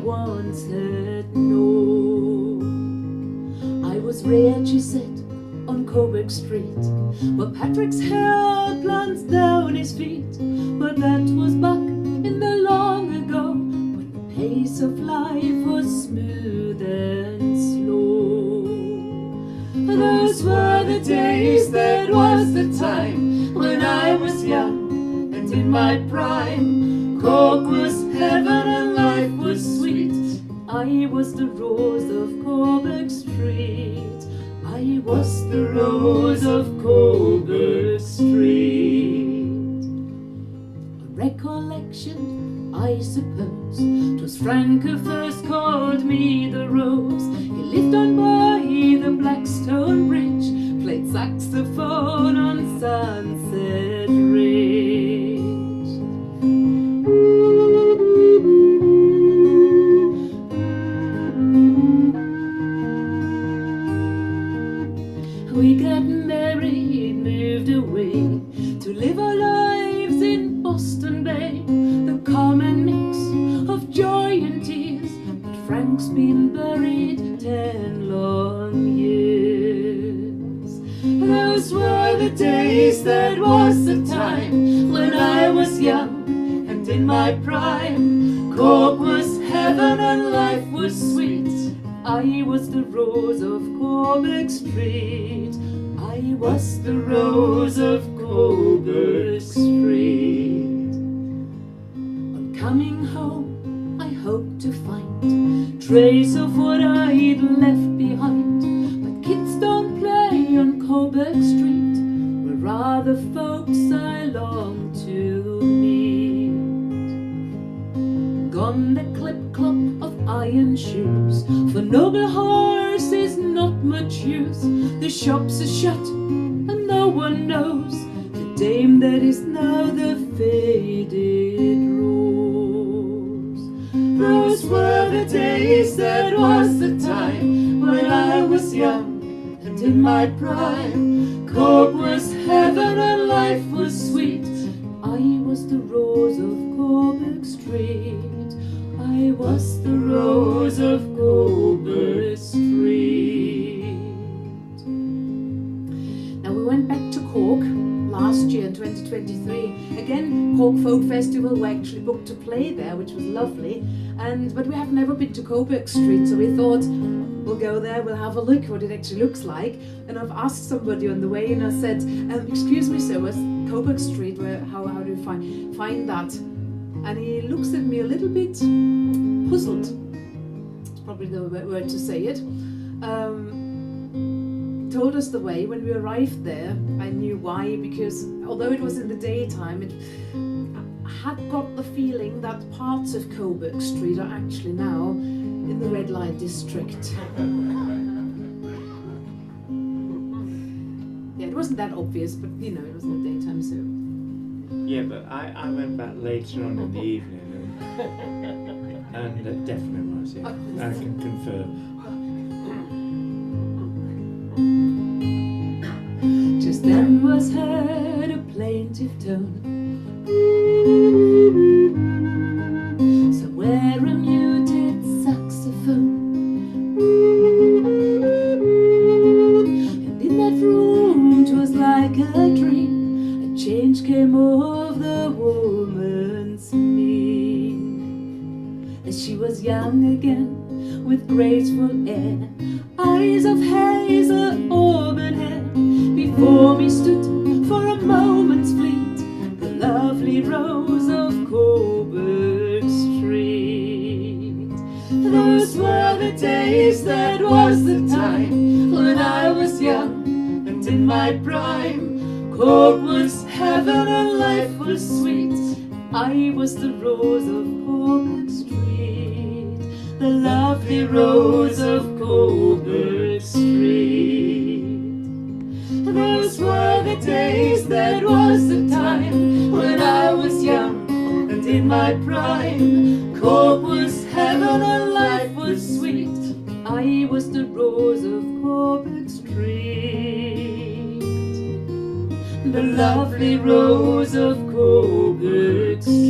once had known. I was reared, she said, on Coburg Street, where Patrick's hair plants down his feet. But that was back in the long ago, when the pace of life was smooth and slow. Those were the days, that was the time, when I was young and in my prime. Cork was heaven and life was sweet. I was the rose of Coburg Street. I was the rose of Coburg Street. A recollection, I suppose, 'twas Frank who first called me the rose. He lived on by the Blackstone Bridge, played saxophone on Sunset Ridge. We got married, moved away to live our lives in Boston Bay. The common mix of joy and tears, but Frank's been buried 10 long years. Those were the days, that was the time, when I was young and in my prime. Cork was heaven and life was sweet. I was the rose of Coburg Street. I was the rose of Coburg Street. On coming home, I hoped to find trace of what I'd left behind. But kids don't play on Coburg Street, where are the folks I long to meet? Gone the clip-clop of iron shoes, for noble horses not much use. The shops are shut and no one knows the dame that is now the faded rose. Those were the days, that was the time, when I was young and in my prime. Cork was heaven and life was sweet. I was the rose of Coburg Street. I was the rose of Coburg Street. Now we went back to Cork last year in 2023. Again, Cork Folk Festival. We actually booked to play there, which was lovely. But we have never been to Coburg Street, so we thought we'll go there, we'll have a look what it actually looks like. And I've asked somebody on the way, and I said, "Excuse me, sir, where's Coburg Street? How do you find that?" And he looks at me a little bit puzzled. It's probably the word to say it. Told us the way. When we arrived there, I knew why, because although it was in the daytime, I had got the feeling that parts of Coburg Street are actually now in the red light district. Yeah, it wasn't that obvious, but it was in the daytime, so. Yeah, but I went back later on in the evening and it definitely was, yeah. I can confirm. Just then was heard a plaintive tone, somewhere a muted saxophone. And in that room 'twas like a dream. Change came over the woman's mien, as she was young again, with graceful air, eyes of hazel auburn hair. Before me stood for a moment's fleet the lovely rose of Coburg Street. Those were the days, that was the time, when I was young and in my prime. Cork was heaven and life was sweet. I was the rose of Coburg Street, the lovely rose of Coburg Street. Those were the days, that was the time, when I was young and in my prime. Cork was heaven and life was sweet. I was the rose of Coburg Street, the lovely rose of Coburg Street.